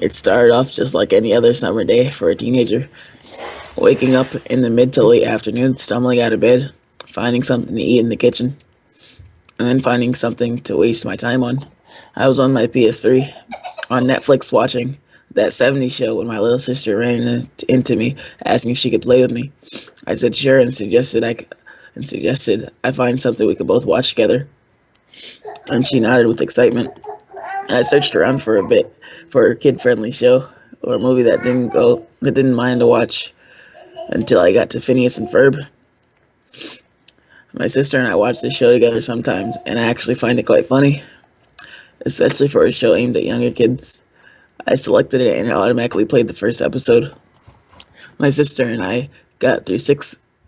It started off just like any other summer day for a teenager, waking up in the mid to late afternoon, stumbling out of bed, finding something to eat in the kitchen, and then finding something to waste my time on. I was on my PS3 on Netflix watching that '70s show when my little sister ran into me asking if she could play with me. I said sure and suggested I find something we could both watch together, and she nodded with excitement. I searched around for a bit for a kid-friendly show or a movie that didn't mind to watch until I got to Phineas and Ferb. My sister and I watch the show together sometimes, and I actually find it quite funny, especially for a show aimed at younger kids. I selected it and it automatically played the first episode. My sister and I got through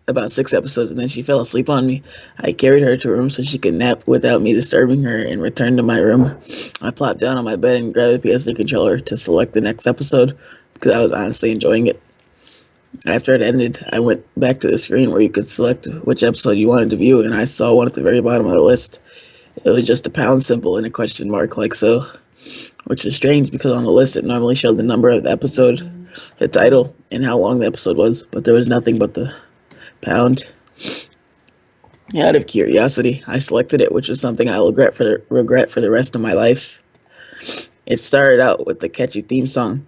about 6 episodes and then she fell asleep on me. I carried her to her room so she could nap without me disturbing her and returned to my room. I plopped down on my bed and grabbed the PS3 controller to select the next episode because I was honestly enjoying it. After it ended, I went back to the screen where you could select which episode you wanted to view, and I saw one at the very bottom of the list. It was just a pound symbol and a question mark, like so, which is strange because on the list it normally showed the number of the episode, the title, and how long the episode was, but there was nothing but the pound. Out of curiosity, I selected it, which was something I'll regret for the rest of my life. It started out with the catchy theme song.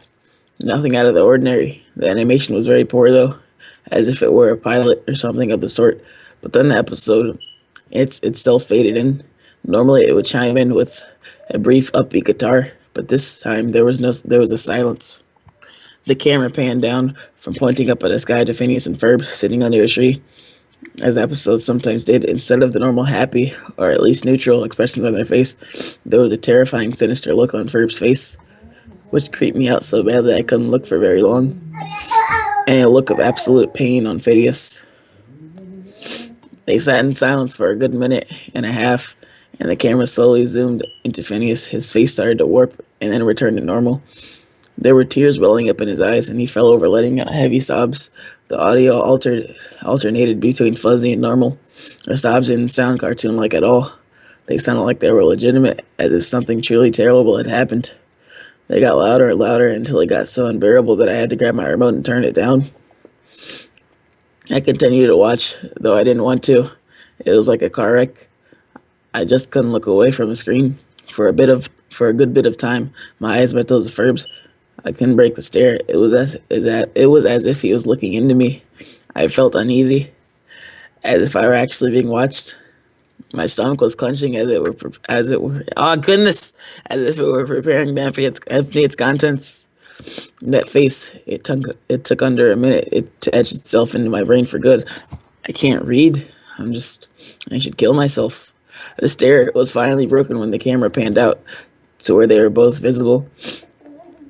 Nothing out of the ordinary. The animation was very poor, though, as if it were a pilot or something of the sort. But then the episode, itself faded in. Normally, it would chime in with a brief upbeat guitar, but this time there was a silence. The camera panned down from pointing up at the sky to Phineas and Ferb sitting under a tree, as episodes sometimes did. Instead of the normal happy, or at least neutral, expressions on their face, there was a terrifying, sinister look on Ferb's face, which creeped me out so bad that I couldn't look for very long, and a look of absolute pain on Phineas. They sat in silence for a good minute and a half, and the camera slowly zoomed into Phineas. His face started to warp and then returned to normal. There were tears welling up in his eyes, and he fell over, letting out heavy sobs. The audio alternated between fuzzy and normal. The sobs didn't sound cartoon-like at all. They sounded like they were legitimate, as if something truly terrible had happened. They got louder and louder until it got so unbearable that I had to grab my remote and turn it down. I continued to watch, though I didn't want to. It was like a car wreck. I just couldn't look away from the screen for a good bit of time. My eyes met those of Ferb's. I couldn't break the stare. It was as if he was looking into me. I felt uneasy, as if I were actually being watched. My stomach was clenching as oh goodness, as if it were preparing to empty its contents. That face, it took under a minute to etch itself into my brain for good. I can't read. I should kill myself. The stare was finally broken when the camera panned out to where they were both visible.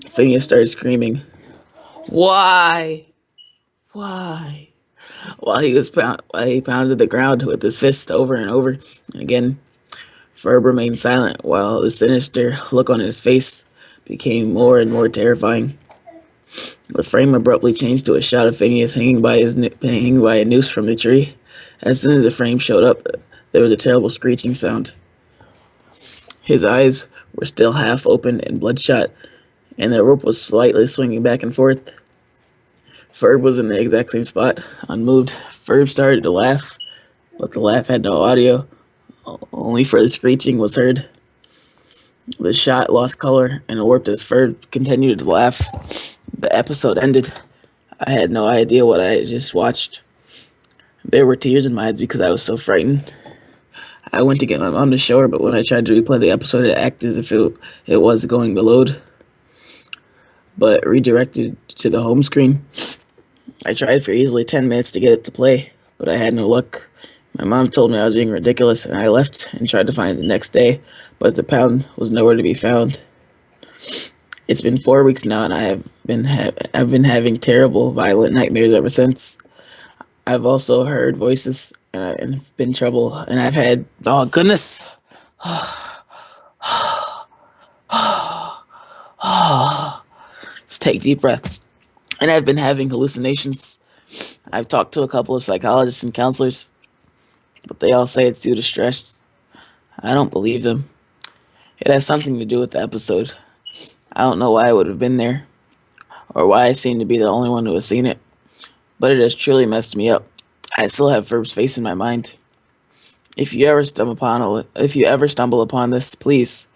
Phineas started screaming, "Why? Why?" While he pounded the ground with his fist over and over and again. Ferb remained silent while the sinister look on his face became more and more terrifying. The frame abruptly changed to a shot of Phineas hanging by a noose from the tree. As soon as the frame showed up, there was a terrible screeching sound. His eyes were still half open and bloodshot, and the rope was slightly swinging back and forth. Ferb was in the exact same spot, unmoved. Ferb started to laugh, but the laugh had no audio. Only for the screeching was heard. The shot lost color and warped as Ferb continued to laugh. The episode ended. I had no idea what I had just watched. There were tears in my eyes because I was so frightened. I went to get my mom to show her, but when I tried to replay the episode, it acted as if it was going to load, but redirected to the home screen. I tried for easily 10 minutes to get it to play, but I had no luck. My mom told me I was being ridiculous, and I left and tried to find it the next day, but the pound was nowhere to be found. It's been 4 weeks now, and I've been having terrible, violent nightmares ever since. I've also heard voices, and I've been trouble, and I've had, oh goodness, just take deep breaths. And I've been having hallucinations. I've talked to a couple of psychologists and counselors, but they all say it's due to stress. I don't believe them. It has something to do with the episode. I don't know why I would have been there, or why I seem to be the only one who has seen it, but it has truly messed me up. I still have Ferb's face in my mind. If you ever stumble upon this, please